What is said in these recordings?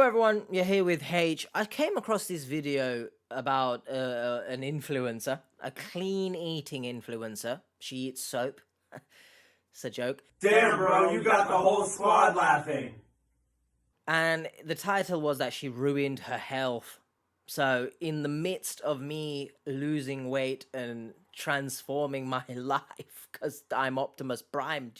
Hello everyone, you're here with H. I came across this video about an influencer, a clean eating influencer. She eats soap. It's a joke. Damn, bro, you got the whole squad laughing. And the title was that she ruined her health. So in the midst of me losing weight and transforming my life, because I'm Optimus Prime,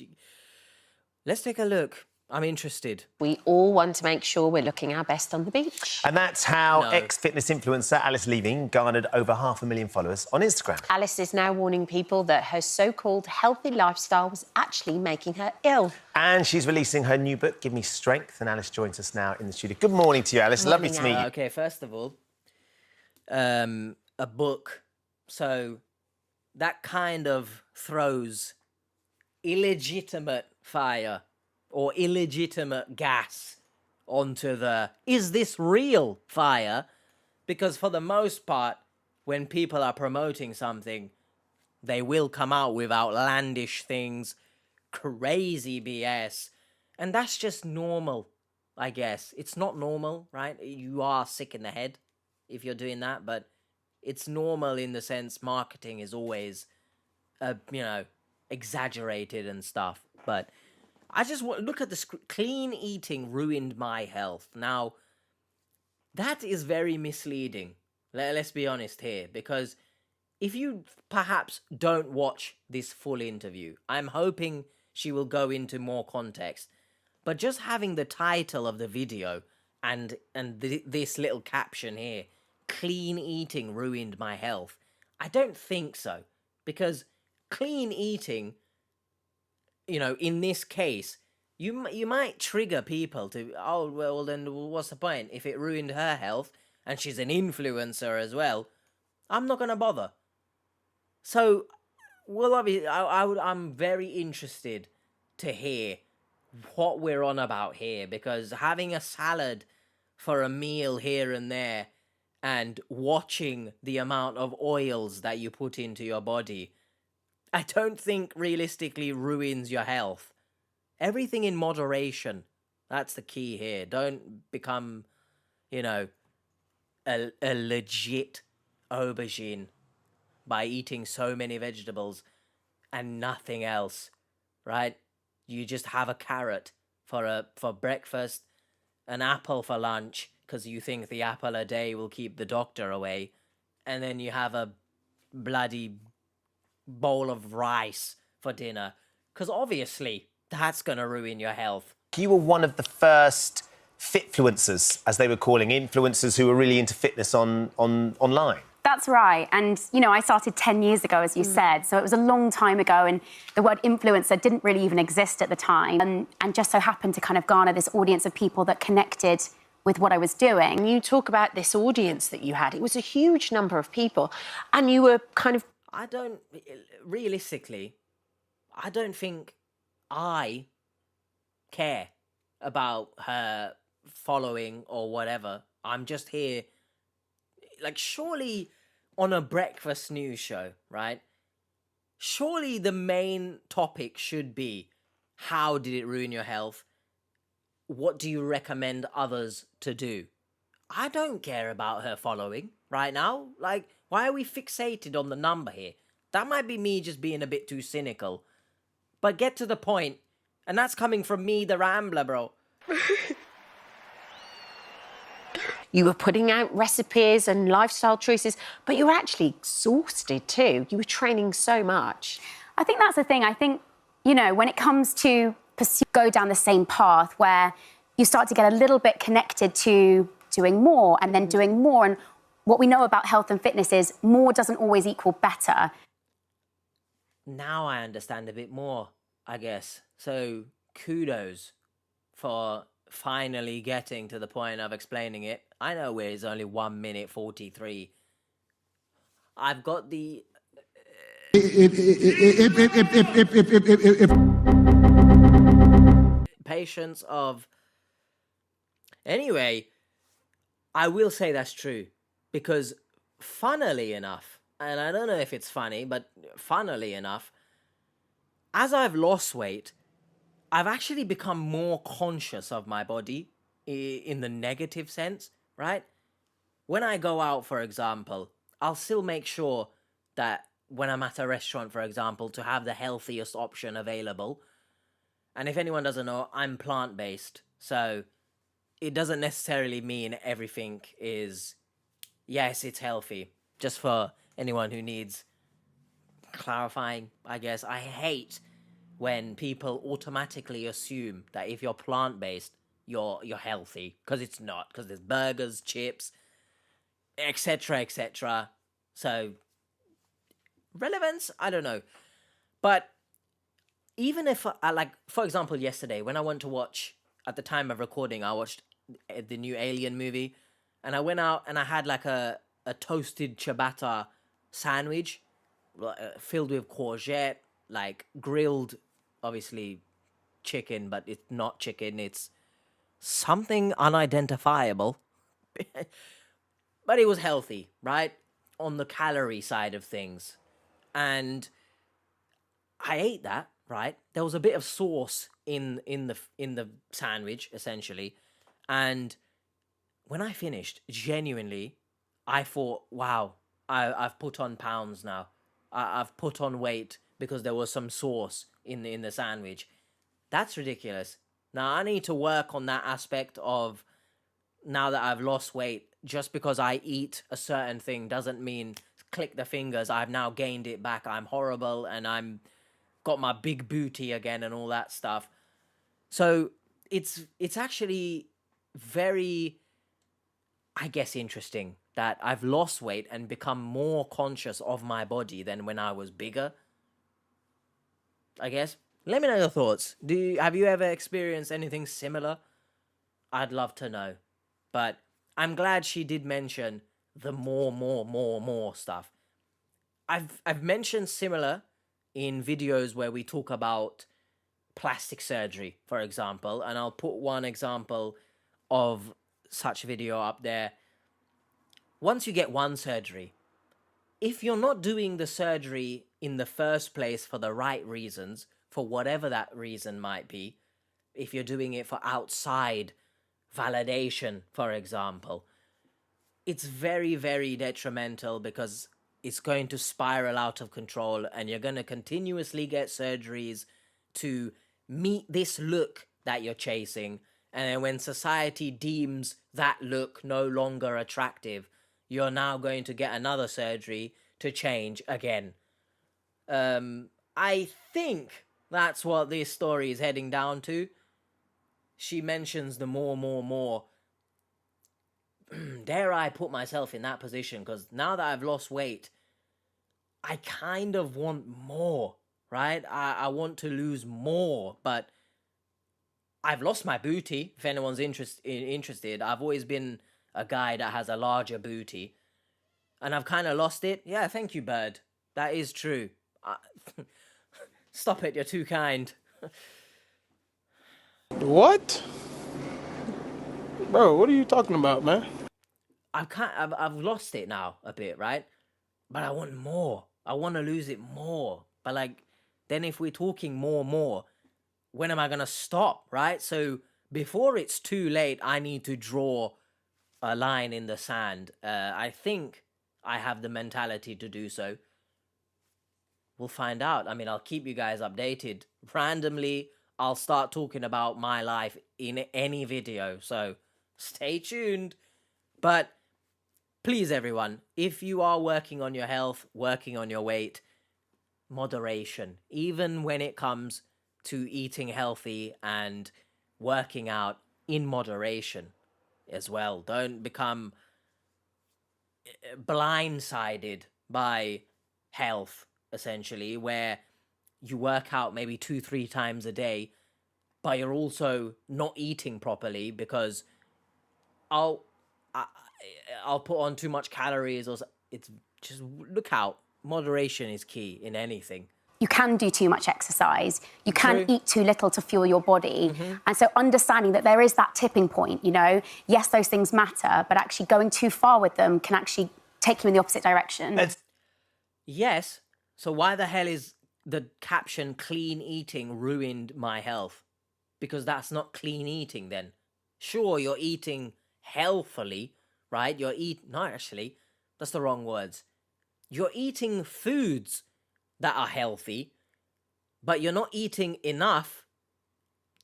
let's take a look. I'm interested. We all want to make sure we're looking our best on the beach. And that's how No. ex-fitness influencer Alice Leaving garnered over 500,000 followers on Instagram. Alice is now warning people that her so-called healthy lifestyle was actually making her ill. And she's releasing her new book, Give Me Strength, and Alice joins us now in the studio. Good morning to you, Alice. Lovely to meet you. Okay, first of all, a book. So that kind of throws illegitimate fire or illegitimate gas onto the is this real fire, because for the most part when people are promoting something they will come out with outlandish things, crazy BS, and that's just normal. I guess it's not normal, right? You are sick in the head if you're doing that, but it's normal in the sense marketing is always exaggerated and stuff. But I just want look at the clean eating ruined my health. Now, that is very misleading. Let's be honest here, because if you perhaps don't watch this full interview, I'm hoping she will go into more context. But just having the title of the video and this little caption here, clean eating ruined my health, I don't think so. Because clean eating, in this case, you might trigger people to, oh, well, then what's the point? If it ruined her health, and she's an influencer as well, I'm not going to bother. So, well, obviously, I'm very interested to hear what we're on about here, because having a salad for a meal here and there, and watching the amount of oils that you put into your body, I don't think realistically ruins your health. Everything in moderation. That's the key here. Don't become, a legit aubergine by eating so many vegetables and nothing else, right? You just have a carrot for breakfast, an apple for lunch, because you think the apple a day will keep the doctor away, and then you have a bloody bowl of rice for dinner, because obviously that's going to ruin your health. You were one of the first fitfluencers, as they were calling influencers who were really into fitness online. That's right. And, I started 10 years ago, as you said, so it was a long time ago, and the word influencer didn't really even exist at the time, and just so happened to kind of garner this audience of people that connected with what I was doing. You talk about this audience that you had. It was a huge number of people, and you were kind of... Realistically, I don't think I care about her following or whatever. I'm just here, surely on a breakfast news show, right? Surely the main topic should be, how did it ruin your health? What do you recommend others to do? I don't care about her following right now. Why are we fixated on the number here? That might be me just being a bit too cynical. But get to the point. And that's coming from me, the Rambler, bro. You were putting out recipes and lifestyle choices, but you were actually exhausted too. You were training so much. I think that's the thing. I think, when it comes to go down the same path where you start to get a little bit connected to doing more and then doing more. And what we know about health and fitness is more doesn't always equal better. Now I understand a bit more, I guess. So kudos for finally getting to the point of explaining it. I know where it's only 1 minute 43. I've got the patience of... Anyway, I will say that's true, because funnily enough, and I don't know if it's funny, but funnily enough, as I've lost weight, I've actually become more conscious of my body. in the negative sense, right? When I go out, for example, I'll still make sure that when I'm at a restaurant, for example, to have the healthiest option available. And if anyone doesn't know, I'm plant-based, so it doesn't necessarily mean everything is, yes, it's healthy. Just for anyone who needs clarifying, I guess. I hate when people automatically assume that if you're plant-based, you're healthy, because it's not, because there's burgers, chips, etc., etc. So relevance, I don't know. But even if I like, for example, yesterday when I went to watch, at the time of recording, I watched the new Alien movie, and I went out and I had like a toasted ciabatta sandwich filled with courgette, like grilled, obviously chicken, but it's not chicken, it's something unidentifiable. But it was healthy, right? On the calorie side of things. And I ate that, right? There was a bit of sauce in the sandwich, essentially. And when I finished, genuinely, I thought, wow, I've put on pounds now. I've put on weight because there was some sauce in the sandwich. That's ridiculous. Now I need to work on that aspect of, now that I've lost weight, just because I eat a certain thing doesn't mean, click the fingers, I've now gained it back, I'm horrible and I'm got my big booty again and all that stuff. So it's actually very, I guess, interesting that I've lost weight and become more conscious of my body than when I was bigger, I guess. Let me know your thoughts. Have you ever experienced anything similar? I'd love to know. But I'm glad she did mention the more stuff. I've mentioned similar in videos where we talk about plastic surgery, for example, and I'll put one example of such video up there. Once you get one surgery, if you're not doing the surgery in the first place for the right reasons, for whatever that reason might be, if you're doing it for outside validation, for example, it's very, very detrimental, because it's going to spiral out of control and you're going to continuously get surgeries to meet this look that you're chasing. And then when society deems that look no longer attractive, you're now going to get another surgery to change again. I think that's what this story is heading down to. She mentions the more. Dare I put myself in that position? Because now that I've lost weight, I kind of want more, right? I want to lose more, but I've lost my booty. If anyone's interested, I've always been a guy that has a larger booty, and I've kind of lost it. Yeah, thank you, Bird. That is true. Stop it, you're too kind. What? Bro, what are you talking about, man? I've lost it now a bit, right? But I want more. I want to lose it more. But like, then if we're talking more, when am I gonna stop, right? So before it's too late, I need to draw a line in the sand. I think I have the mentality to do so. We'll find out. I mean, I'll keep you guys updated. Randomly, I'll start talking about my life in any video, so stay tuned. But please, everyone, if you are working on your health, working on your weight, moderation, even when it comes to eating healthy and working out, in moderation as well. Don't become blindsided by health, essentially, where you work out maybe 2-3 times a day, but you're also not eating properly because I'll put on too much calories, or it's just, look out. Moderation is key in anything. You can do too much exercise. You can True. eat too little to fuel your body. And so understanding that there is that tipping point, you know, yes, those things matter, but actually going too far with them can actually take you in the opposite direction. Yes. So why the hell is the caption "clean eating ruined my health"? Because that's not clean eating then. Sure, you're eating healthily, right? No, actually, that's the wrong words. You're eating foods that are healthy, but you're not eating enough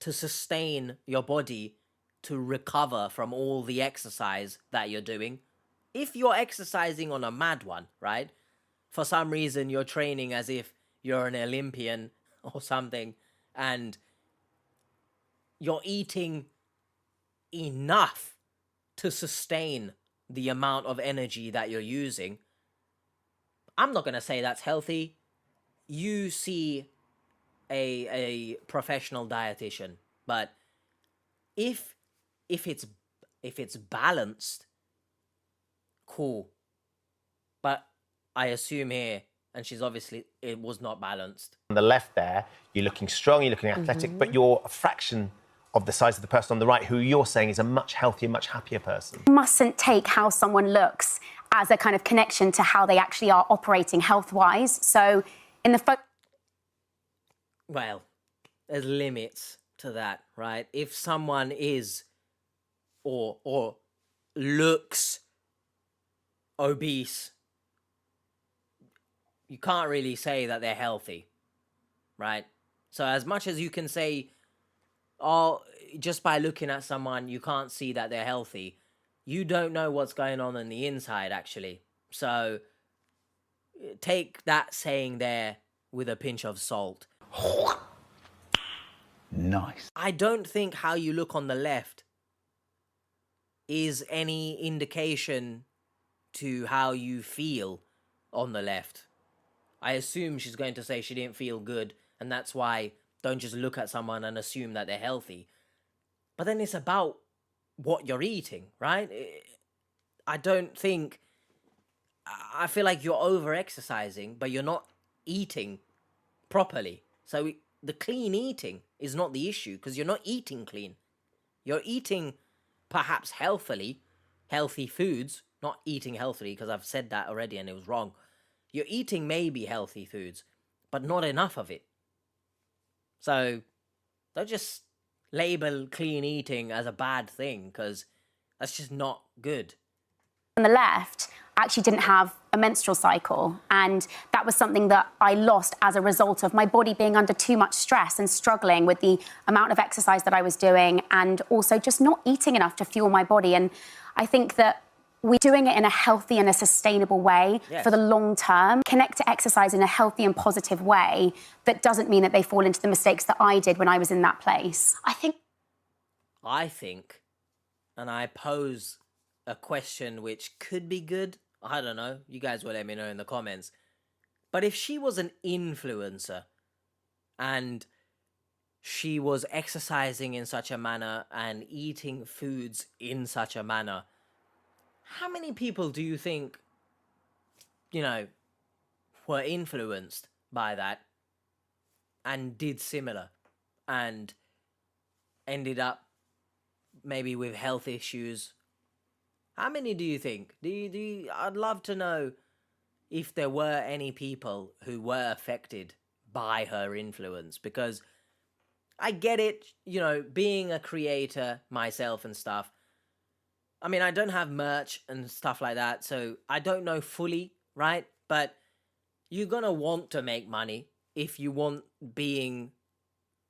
to sustain your body to recover from all the exercise that you're doing. If you're exercising on a mad one, right? For some reason, you're training as if you're an Olympian or something, and you're eating enough to sustain the amount of energy that you're using. I'm not going to say that's healthy. You see a professional dietitian, but if it's balanced, cool. But I assume here, and she's obviously, it was not balanced. On the left there, you're looking strong, you're looking athletic, but you're a fraction of the size of the person on the right, who you're saying is a much healthier, much happier person. You mustn't take how someone looks as a kind of connection to how they actually are operating health-wise. So in the Well, there's limits to that, right? If someone is or looks obese, you can't really say that they're healthy, right? So as much as you can say, oh, just by looking at someone, you can't see that they're healthy, you don't know what's going on the inside, actually. So take that saying there with a pinch of salt. Nice. I don't think how you look on the left is any indication to how you feel on the left. I assume she's going to say she didn't feel good, and that's why don't just look at someone and assume that they're healthy. But then it's about what you're eating, right? I feel like you're over-exercising, but you're not eating properly. So the clean eating is not the issue, because you're not eating clean. You're eating perhaps healthily, healthy foods, not eating healthily, because I've said that already and it was wrong. You're eating maybe healthy foods, but not enough of it. So don't just label clean eating as a bad thing, because that's just not good. on the left actually didn't have a menstrual cycle, and that was something that I lost as a result of my body being under too much stress and struggling with the amount of exercise that I was doing, and also just not eating enough to fuel my body. And I think that we're doing it in a healthy and a sustainable way for the long term. Connect to exercise in a healthy and positive way that doesn't mean that they fall into the mistakes that I did when I was in that place. I think, and I pose a question which could be good, I don't know, you guys will let me know in the comments, but if she was an influencer and she was exercising in such a manner and eating foods in such a manner, how many people do you think, you know, were influenced by that and did similar and ended up maybe with health issues? How many do you think? I'd love to know if there were any people who were affected by her influence, because I get it, you know, being a creator myself and stuff. I mean, I don't have merch and stuff like that, so I don't know fully, right? But you're gonna want to make money if you want being,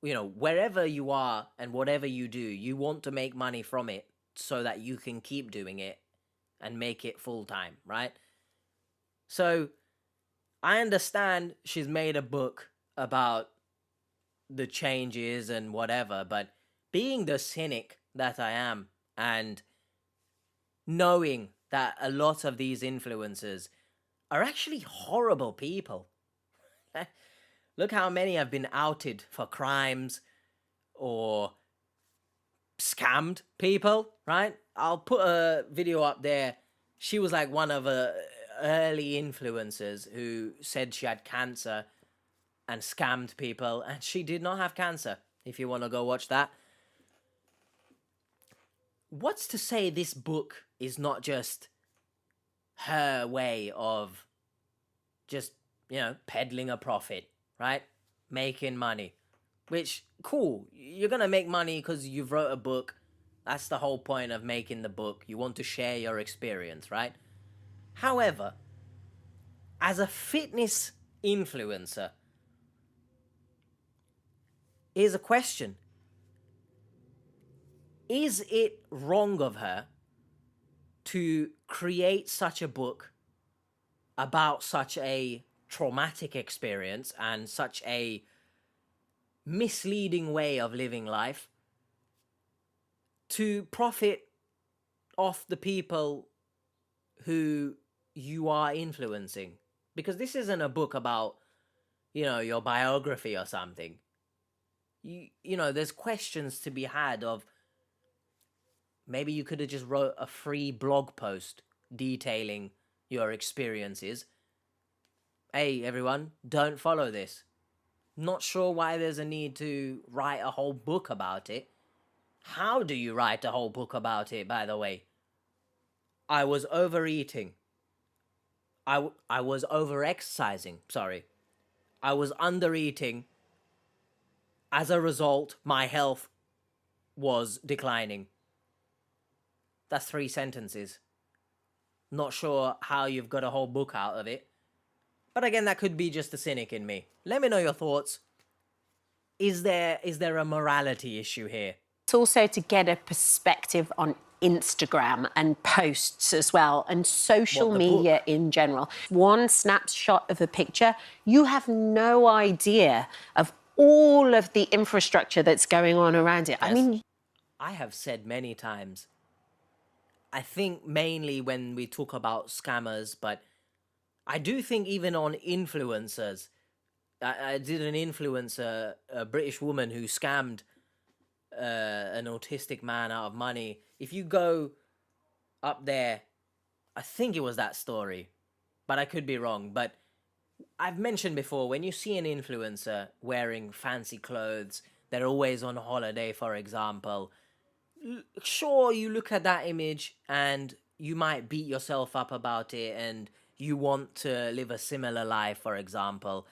you know, wherever you are and whatever you do, you want to make money from it so that you can keep doing it and make it full time, right? So I understand she's made a book about the changes and whatever, but being the cynic that I am and knowing that a lot of these influencers are actually horrible people. Look how many have been outed for crimes or scammed people, right? I'll put a video up there. She was like one of the early influencers who said she had cancer and scammed people, and she did not have cancer, if you want to go watch that. What's to say this book is not just her way of just, you know, peddling a profit, right? Making money. Which, cool, you're going to make money because you've wrote a book. That's the whole point of making the book. You want to share your experience, right? However, as a fitness influencer, here's a question. Is it wrong of her to create such a book about such a traumatic experience and such a misleading way of living life to profit off the people who you are influencing? Because this isn't a book about, your biography or something. There's questions to be had of maybe you could have just wrote a free blog post detailing your experiences. Hey, everyone, don't follow this. Not sure why there's a need to write a whole book about it. How do you write a whole book about it, by the way? I was overeating. I was overexercising, sorry. I was undereating. As a result, my health was declining. That's 3 sentences. Not sure how you've got a whole book out of it. But again, that could be just the cynic in me. Let me know your thoughts. Is there a morality issue here? It's also to get a perspective on Instagram and posts as well, and social media in general. One snapshot of a picture, you have no idea of all of the infrastructure that's going on around it. Yes. I mean, I have said many times, I think mainly when we talk about scammers, but I do think even on influencers. I did an influencer, a British woman who scammed an autistic man out of money. If you go up there, I think it was that story, but I could be wrong. But I've mentioned before, when you see an influencer wearing fancy clothes, they're always on holiday, for example. Sure, you look at that image and you might beat yourself up about it and you want to live a similar life, for example.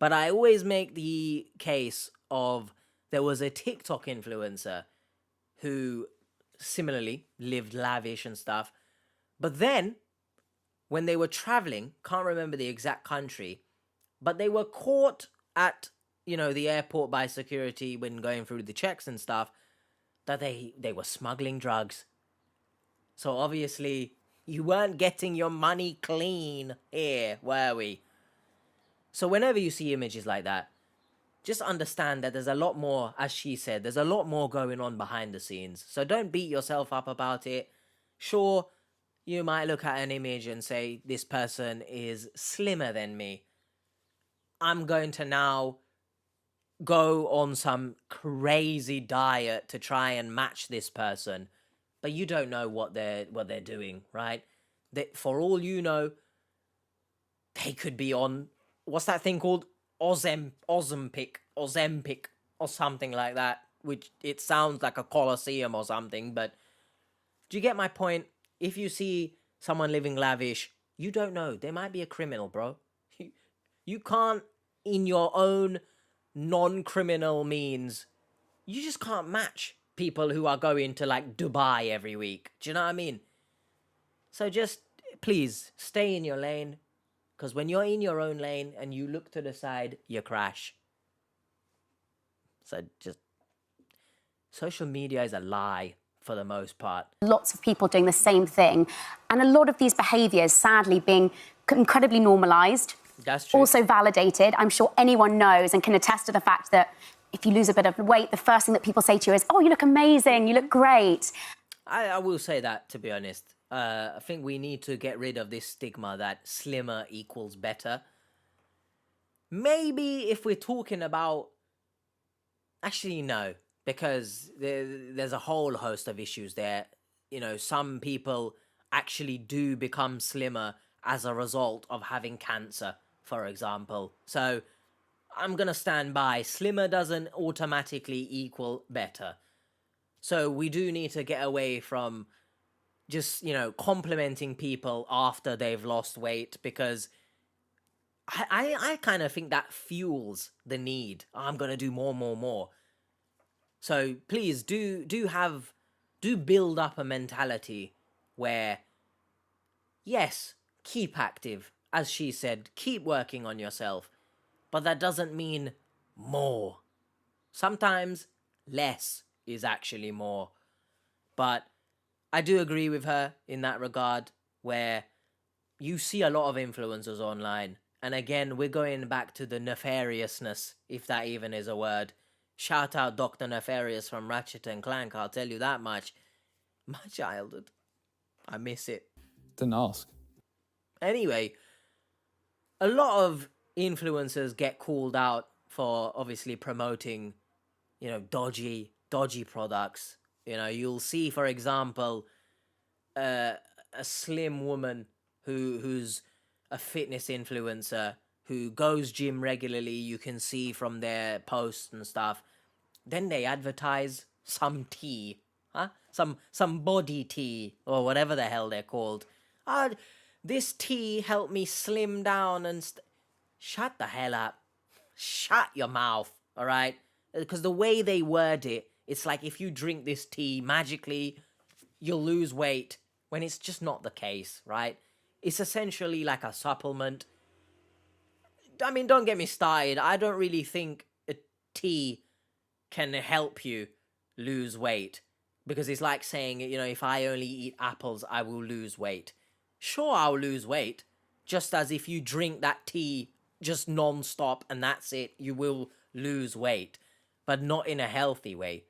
But I always make the case of there was a TikTok influencer who similarly lived lavish and stuff. But then, when they were traveling, can't remember the exact country, but they were caught at, the airport by security when going through the checks and stuff, that they were smuggling drugs. So obviously, you weren't getting your money clean here, were we? So whenever you see images like that, just understand that there's a lot more, as she said, there's a lot more going on behind the scenes. So don't beat yourself up about it. Sure, you might look at an image and say, this person is slimmer than me. I'm going to now go on some crazy diet to try and match this person. But you don't know what they're doing, right? For all you know, they could be on, what's that thing called? Ozempic or something like that, which it sounds like a coliseum or something, but do you get my point? If you see someone living lavish, you don't know. They might be a criminal, bro. You can't, in your own non-criminal means, you just can't match people who are going to like Dubai every week. Do you know what I mean? So just, please, stay in your lane. Because when you're in your own lane and you look to the side, you crash. So just, social media is a lie for the most part. Lots of people doing the same thing. And a lot of these behaviours, sadly, being incredibly normalised. That's true. Also validated. I'm sure anyone knows and can attest to the fact that if you lose a bit of weight, the first thing that people say to you is, oh, you look amazing, you look great. I will say that, to be honest. I think we need to get rid of this stigma that slimmer equals better. Maybe if we're talking about... Actually, no, because there's a whole host of issues there. Some people actually do become slimmer as a result of having cancer, for example. So I'm going to stand by. Slimmer doesn't automatically equal better. So we do need to get away from just, complimenting people after they've lost weight, because I kind of think that fuels the need. I'm going to do more. So please do have do build up a mentality where, yes, keep active, as she said, keep working on yourself, but that doesn't mean more. Sometimes less is actually more. But I do agree with her in that regard, where you see a lot of influencers online. And again, we're going back to the nefariousness, if that even is a word. Shout out Dr. Nefarious from Ratchet and Clank, I'll tell you that much. My childhood. I miss it. Didn't ask. Anyway, a lot of influencers get called out for obviously promoting, dodgy products. You'll see, for example, a slim woman who's a fitness influencer who goes gym regularly. You can see from their posts and stuff. Then they advertise some tea, some body tea or whatever the hell they're called. This tea helped me slim down and shut the hell up. Shut your mouth, all right? Because the way they word it, it's like if you drink this tea, magically you'll lose weight, when it's just not the case, right? It's essentially like a supplement. I mean, don't get me started. I don't really think a tea can help you lose weight, because it's like saying, if I only eat apples, I will lose weight. Sure, I'll lose weight, just as if you drink that tea just non-stop and that's it, you will lose weight, but not in a healthy way.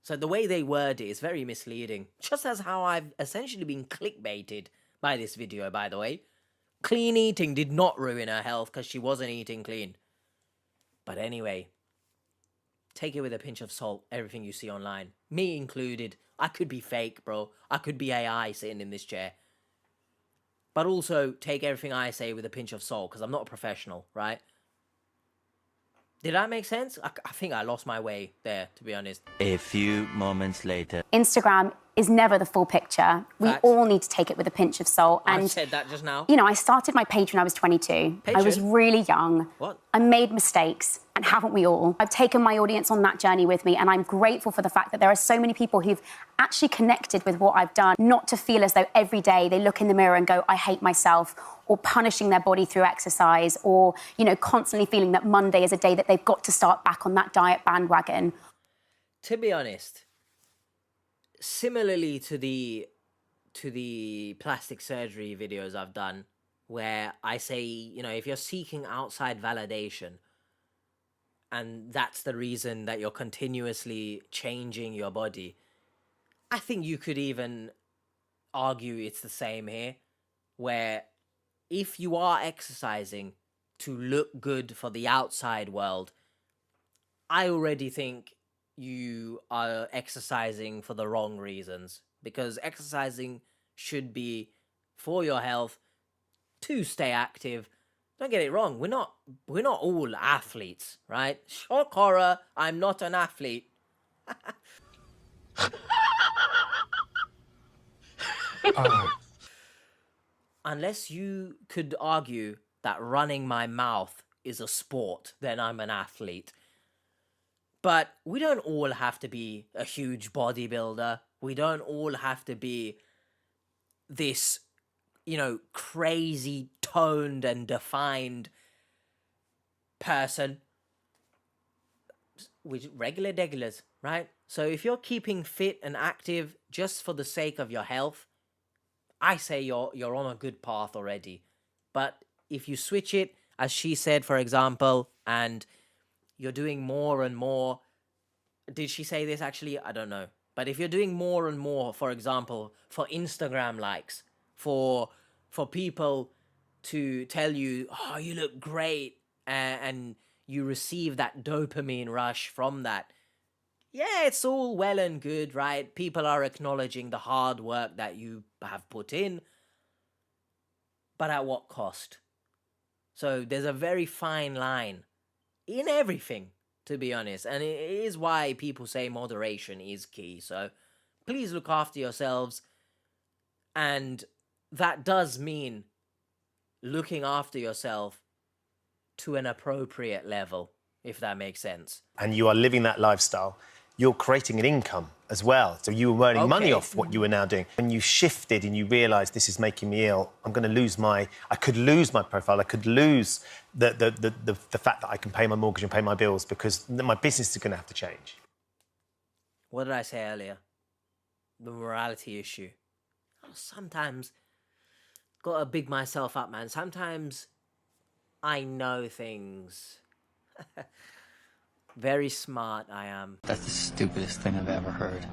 So the way they word it is very misleading, just as how I've essentially been clickbaited by this video, by the way. Clean eating did not ruin her health because she wasn't eating clean. But anyway, take it with a pinch of salt, everything you see online. Me included. I could be fake, bro. I could be AI sitting in this chair. But also, take everything I say with a pinch of salt, because I'm not a professional, right? Did that make sense? I think I lost my way there, to be honest. A few moments later. Instagram is never the full picture. We Facts. all need to take it with a pinch of salt. I And said that just now. I started my page when I was 22. I was Patron? really young. What? I made mistakes, and haven't we all? I've taken my audience on that journey with me, and I'm grateful for the fact that there are so many people who've actually connected with what I've done, not to feel as though every day they look in the mirror and go, I hate myself, or punishing their body through exercise, or, constantly feeling that Monday is a day that they've got to start back on that diet bandwagon. To be honest, similarly to the plastic surgery videos I've done, where I say, if you're seeking outside validation, and that's the reason that you're continuously changing your body, I think you could even argue it's the same here, where if you are exercising to look good for the outside world, I already think you are exercising for the wrong reasons, because exercising should be for your health, to stay active. Don't get it wrong, we're not all athletes, right? Shock horror, I'm not an athlete. Unless you could argue that running my mouth is a sport, then I'm an athlete. But we don't all have to be a huge bodybuilder. We don't all have to be this, crazy toned and defined person. We regular degulars, right? So if you're keeping fit and active just for the sake of your health, I say you're on a good path already. But if you switch it, as she said, for example, and you're doing more and more, did she say this actually? I don't know. But if you're doing more and more, for example, for Instagram likes, for people to tell you, oh, you look great, and you receive that dopamine rush from that, yeah, it's all well and good, right? People are acknowledging the hard work that you have put in, but at what cost? So there's a very fine line in everything, to be honest, and it is why people say moderation is key. So please look after yourselves, and that does mean looking after yourself to an appropriate level, if that makes sense. And you are living that lifestyle, you're creating an income as well. So you were earning money Okay. off what you were now doing. When you shifted and you realised this is making me ill, I'm going to lose my... I could lose my profile. I could lose the fact that I can pay my mortgage and pay my bills because my business is going to have to change. What did I say earlier? The morality issue. Sometimes gotta big myself up, man. Sometimes I know things. Very smart I am. That's the stupidest thing I've ever heard.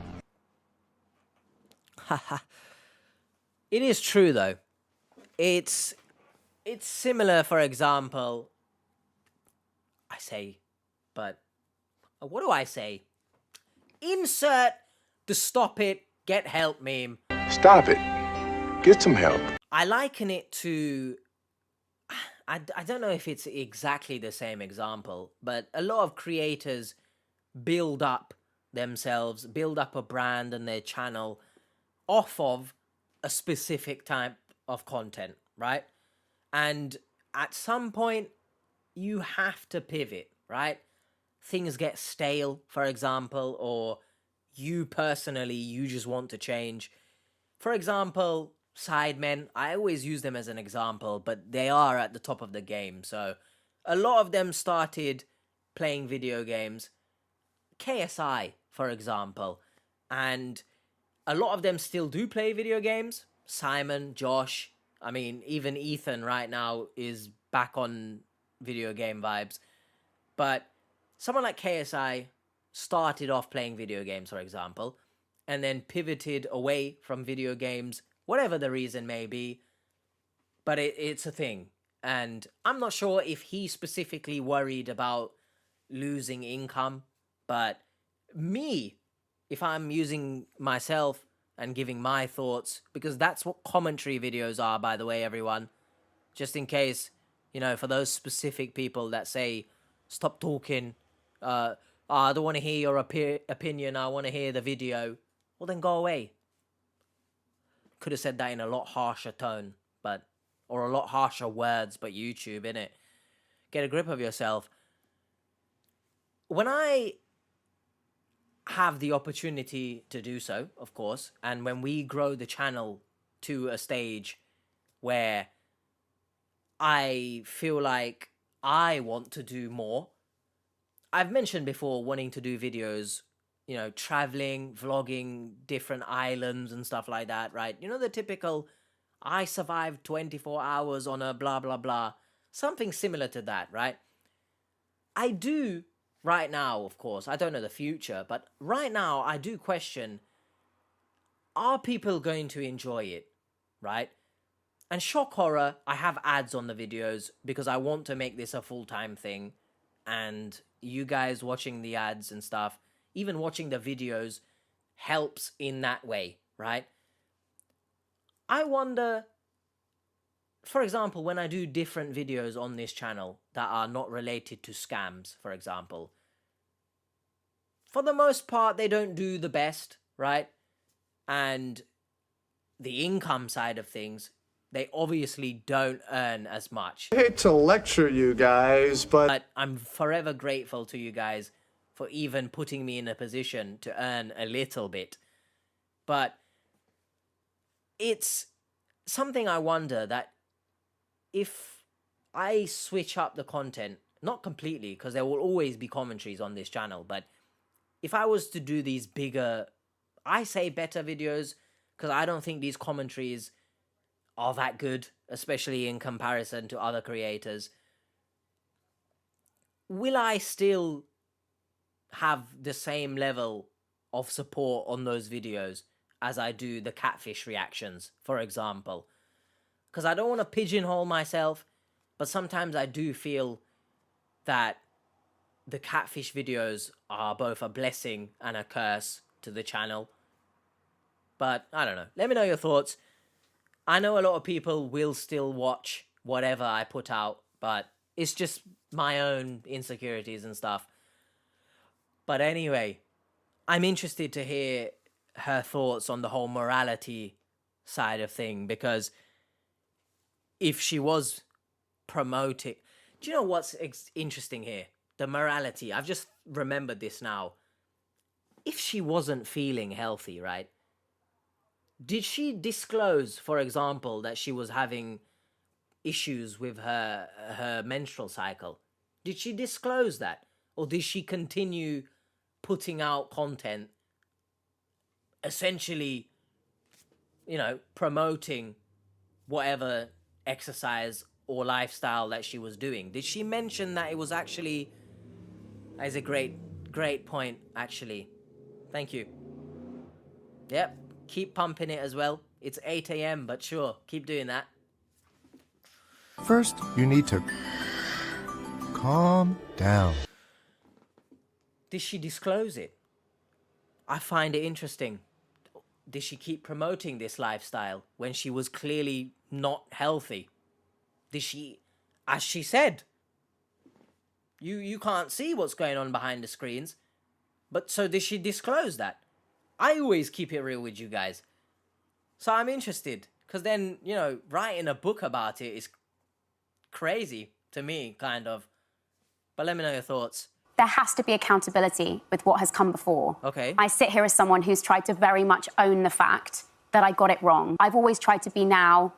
It is true though. It's similar, for example, I say, but what do I say? Insert the stop it, get help meme. Stop it. Get some help. I liken it to, I don't know if it's exactly the same example, but a lot of creators build up themselves, build up a brand and their channel off of a specific type of content, right? And at some point, you have to pivot, right? Things get stale, for example, or you personally, you just want to change. For example, Sidemen, I always use them as an example, but they are at the top of the game. So a lot of them started playing video games. KSI, for example, and a lot of them still do play video games. Simon, Josh, I mean, even Ethan right now is back on video game vibes. But someone like KSI started off playing video games, for example, and then pivoted away from video games, whatever the reason may be. But it's a thing. And I'm not sure if he specifically worried about losing income, but me, if I'm using myself and giving my thoughts, because that's what commentary videos are, by the way, everyone. Just in case, you know, for those specific people that say, stop talking, I don't want to hear your opinion, I want to hear the video, well then go away. Could have said that in a lot harsher tone, but, or a lot harsher words, but YouTube, innit? Get a grip of yourself. When I have the opportunity to do so, of course, and when we grow the channel to a stage where I feel like I want to do more, I've mentioned before wanting to do videos, you know, traveling, vlogging, different islands and stuff like that, right? You know, the typical, I survived 24 hours on a blah, blah, blah. Something similar to that, right? I do right now, of course, I don't know the future, but right now I do question, are people going to enjoy it, right? And shock horror, I have ads on the videos because I want to make this a full-time thing. And you guys watching the ads and stuff, even watching the videos, helps in that way, right? I wonder, for example, when I do different videos on this channel that are not related to scams, for example, for the most part, they don't do the best, right? And the income side of things, they obviously don't earn as much. I hate to lecture you guys, But I'm forever grateful to you guys for even putting me in a position to earn a little bit. But it's something I wonder that if I switch up the content, not completely, because there will always be commentaries on this channel, but if I was to do these bigger, I say better videos, because I don't think these commentaries are that good, especially in comparison to other creators, will I still have the same level of support on those videos as I do the catfish reactions, for example? Because I don't want to pigeonhole myself, but sometimes I do feel that the catfish videos are both a blessing and a curse to the channel. But I don't know. Let me know your thoughts. I know a lot of people will still watch whatever I put out, but it's just my own insecurities and stuff. But anyway, I'm interested to hear her thoughts on the whole morality side of thing, because if she was promoting... Do you know what's interesting here? The morality. I've just remembered this now. if she wasn't feeling healthy, right? Did she disclose, for example, that she was having issues with her menstrual cycle? Did she disclose that? Or did she continue putting out content essentially, promoting whatever exercise or lifestyle that she was doing? Did she mention that it was actually... That is a great point, actually. Thank you. Yep, keep pumping it as well. It's 8 a.m., but sure, keep doing that. First, you need to calm down. Did she disclose it? I find it interesting. Did she keep promoting this lifestyle when she was clearly not healthy? Did she, as she said, you can't see what's going on behind the screens, but so did she disclose that? I always keep it real with you guys. So I'm interested, because then, writing a book about it is crazy to me, kind of. But let me know your thoughts. There has to be accountability with what has come before. Okay. I sit here as someone who's tried to very much own the fact that I got it wrong. I've always tried to be now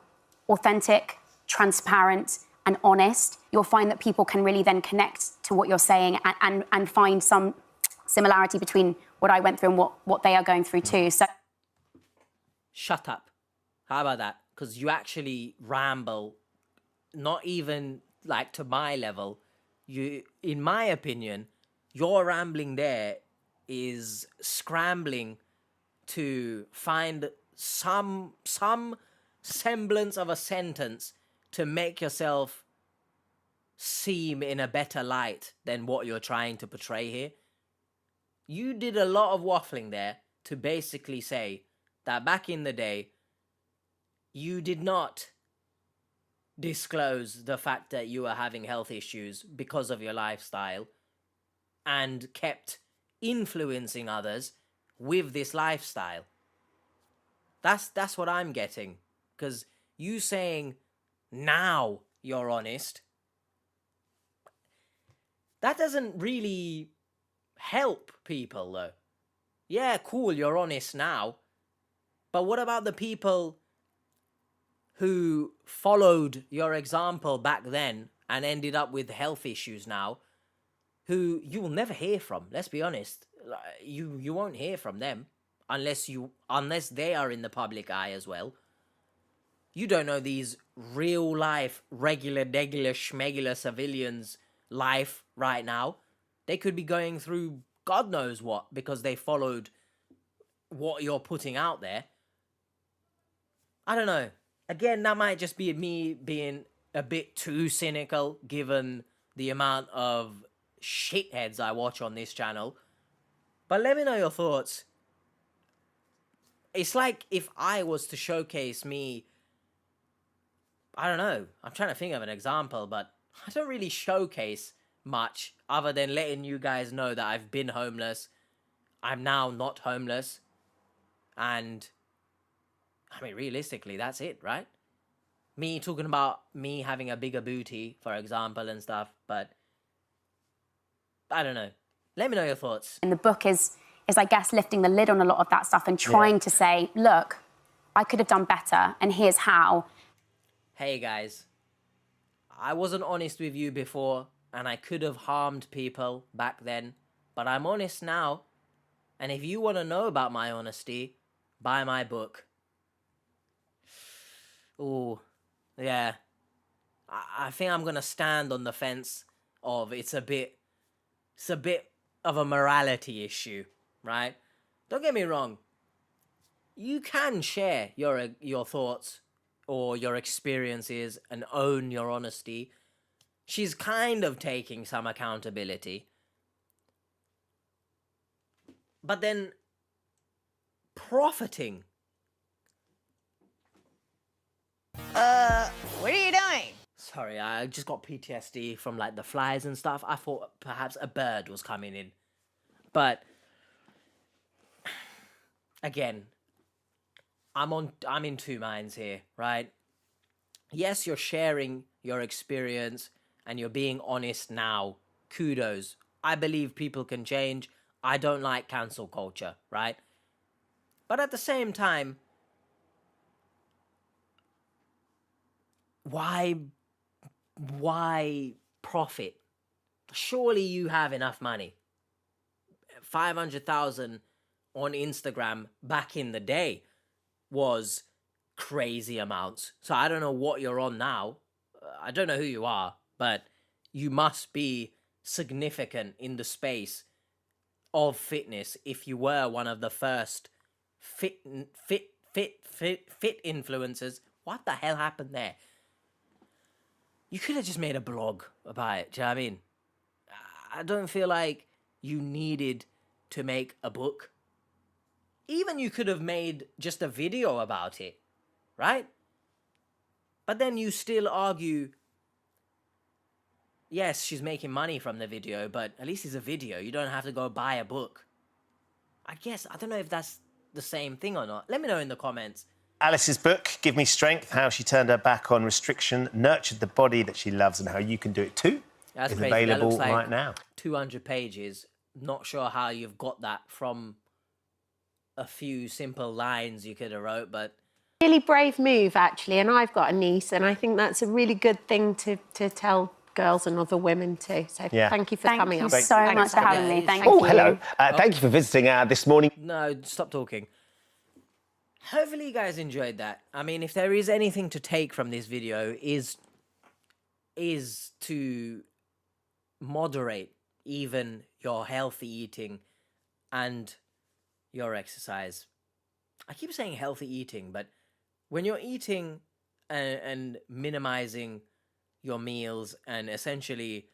authentic, transparent, and honest. You'll find that people can really then connect to what you're saying and find some similarity between what I went through and what they are going through too. So, shut up. How about that? Because you actually ramble, not even like to my level. You, in my opinion, your rambling there is scrambling to find some semblance of a sentence to make yourself seem in a better light than what you're trying to portray here. You did a lot of waffling there to basically say that back in the day, you did not disclose the fact that you were having health issues because of your lifestyle and kept influencing others with this lifestyle. That's what I'm getting. Because you saying now you're honest, that doesn't really help people though. Yeah, cool, you're honest now. But what about the people who followed your example back then and ended up with health issues now, who you will never hear from? Let's be honest. You won't hear from them unless they are in the public eye as well. You don't know these real life, regular, schmegular civilians' life right now. They could be going through God knows what because they followed what you're putting out there. I don't know. Again, that might just be me being a bit too cynical given the amount of shitheads I watch on this channel. But let me know your thoughts. It's like if I was to showcase me... I don't know. I'm trying to think of an example, but I don't really showcase much other than letting you guys know that I've been homeless. I'm now not homeless. And... I mean, realistically, that's it, right? Me talking about me having a bigger booty, for example, and stuff, but I don't know. Let me know your thoughts. and the book is I guess, lifting the lid on a lot of that stuff and trying to say, look, I could have done better, and here's how. Hey, guys. I wasn't honest with you before, and I could have harmed people back then, but I'm honest now. And if you want to know about my honesty, buy my book. Ooh, yeah. I think I'm gonna stand on the fence of it's a bit of a morality issue, right? Don't get me wrong. You can share your thoughts or your experiences and own your honesty. She's kind of taking some accountability. But then profiting. What are you doing? Sorry, I just got PTSD from like the flies and stuff. I thought perhaps a bird was coming in. But again, I'm in two minds here, right? Yes, you're sharing your experience and you're being honest now. Kudos. I believe people can change. I don't like cancel culture, right? But at the same time, why profit? Surely you have enough money. 500,000 on Instagram back in the day was crazy amounts. So I don't know what you're on now. I don't know who you are, but you must be significant in the space of fitness if you were one of the first fit influencers. What the hell happened there? You could have just made a blog about it. Do you know what I mean? I don't feel like you needed to make a book. Even you could have made just a video about it, right? But then you still argue, yes, she's making money from the video, but at least it's a video. You don't have to go buy a book. I guess, I don't know if that's the same thing or not. Let me know in the comments. Alice's book, Give Me Strength, How She Turned Her Back on Restriction, Nurtured the Body That She Loves and How You Can Do It Too, That's is crazy. That available looks like right now. 200 pages. Not sure how you've got that from a few simple lines you could have wrote, but... Really brave move, actually, and I've got a niece, and I think that's a really good thing to tell girls and other women too. So thank you for coming on. Thank you so much for having me. Thank Oh, you. hello. Thank you for visiting this morning. No, stop talking. Hopefully you guys enjoyed that. I mean, if there is anything to take from this video is to moderate even your healthy eating and your exercise. I keep saying healthy eating, but when you're eating and minimizing your meals and essentially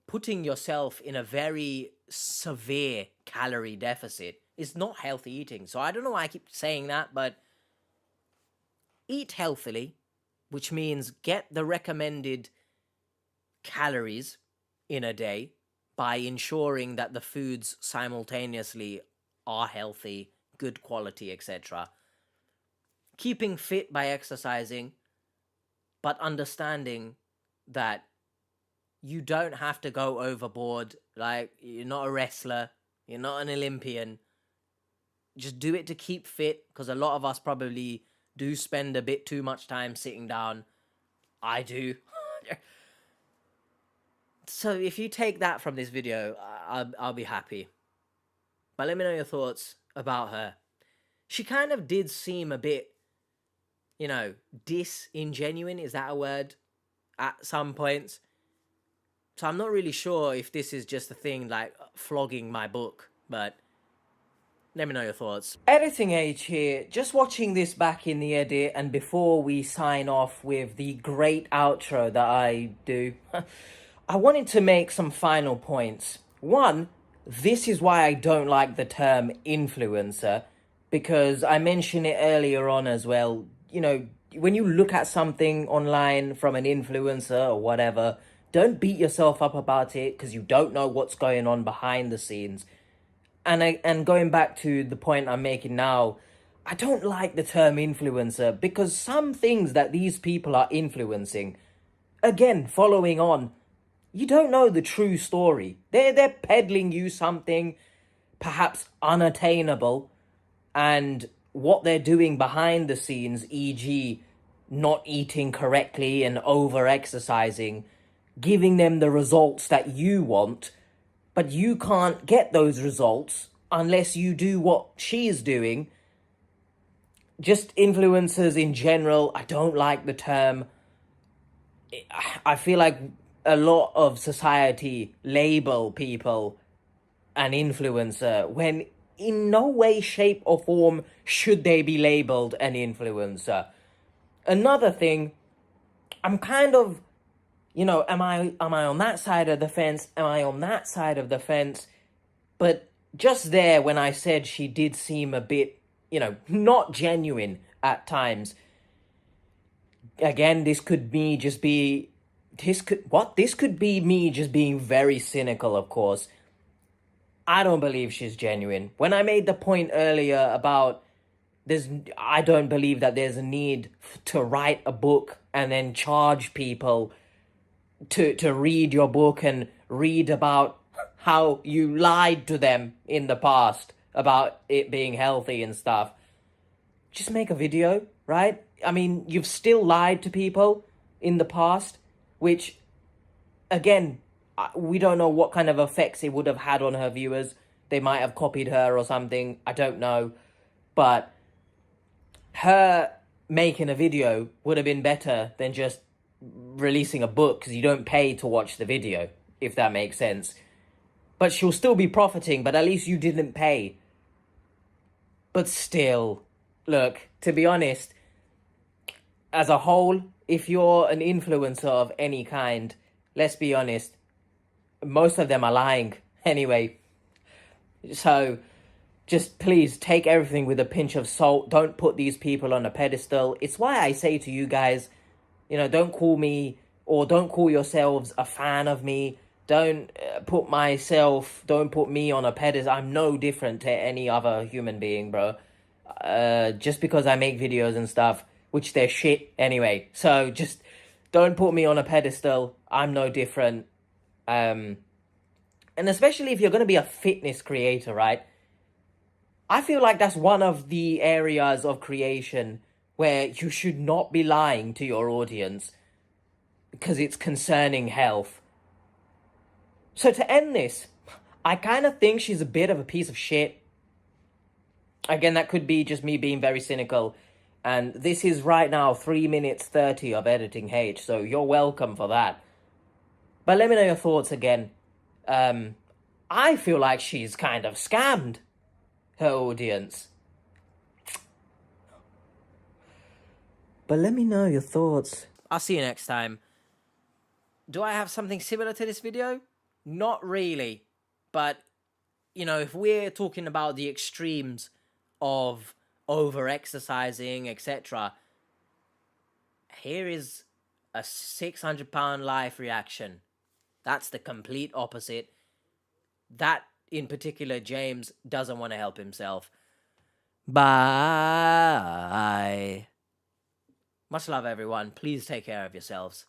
putting yourself in a very severe calorie deficit, is not healthy eating. So I don't know why I keep saying that, but eat healthily, which means get the recommended calories in a day by ensuring that the foods simultaneously are healthy, good quality, etc. Keeping fit by exercising, but understanding that you don't have to go overboard. Like, you're not a wrestler, you're not an Olympian. Just do it to keep fit, because a lot of us probably do spend a bit too much time sitting down. I do. So if you take that from this video, I'll be happy. But let me know your thoughts about her. She kind of did seem a bit, you know, disingenuine, is that a word? At some points. So I'm not really sure if this is just a thing like flogging my book, but let me know your thoughts. Editing Age here, just watching this back in the edit, and before we sign off with the great outro that I do, I wanted to make some final points. One, this is why I don't like the term influencer, because I mentioned it earlier on as well. You know, when you look at something online from an influencer or whatever, don't beat yourself up about it because you don't know what's going on behind the scenes. And going back to the point I'm making now, I don't like the term influencer because some things that these people are influencing, again, following on, you don't know the true story. They're peddling you something perhaps unattainable, and what they're doing behind the scenes, e.g. not eating correctly and over-exercising, giving them the results that you want, but you can't get those results unless you do what she's doing. Just influencers in general, I don't like the term. I feel like a lot of society label people an influencer when in no way, shape or form should they be labeled an influencer. Another thing, I'm kind of, you know, am I on that side of the fence? Am I on that side of the fence? But just there, when I said she did seem a bit, you know, not genuine at times. Again, this could be me just being very cynical, of course. I don't believe she's genuine. When I made the point earlier about I don't believe that there's a need to write a book and then charge people to read your book and read about how you lied to them in the past about it being healthy and stuff. Just make a video, right? I mean, you've still lied to people in the past, which, again, we don't know what kind of effects it would have had on her viewers. They might have copied her or something. I don't know. But her making a video would have been better than just releasing a book, because you don't pay to watch the video, if that makes sense. But she'll still be profiting, but at least you didn't pay. But still, look, to be honest, as a whole, if you're an influencer of any kind, let's be honest, most of them are lying anyway. So just please take everything with a pinch of salt. Don't put these people on a pedestal. It's why I say to you guys, you know, don't call me, or don't call yourselves a fan of me. Don't put me on a pedestal. I'm no different to any other human being, bro. Just because I make videos and stuff, which they're shit anyway. So just don't put me on a pedestal. I'm no different. And especially if you're going to be a fitness creator, right? I feel like that's one of the areas of creation where you should not be lying to your audience, because it's concerning health. So to end this, I kind of think she's a bit of a piece of shit. Again, that could be just me being very cynical. And this is right now 3 minutes 30 of editing H, so you're welcome for that. But let me know your thoughts again. I feel like she's kind of scammed her audience. But let me know your thoughts. I'll see you next time. Do I have something similar to this video? Not really. But, you know, if we're talking about the extremes of over-exercising, etc., here is a £600 life reaction. That's the complete opposite. That, in particular, James doesn't want to help himself. Bye. Much love, everyone. Please take care of yourselves.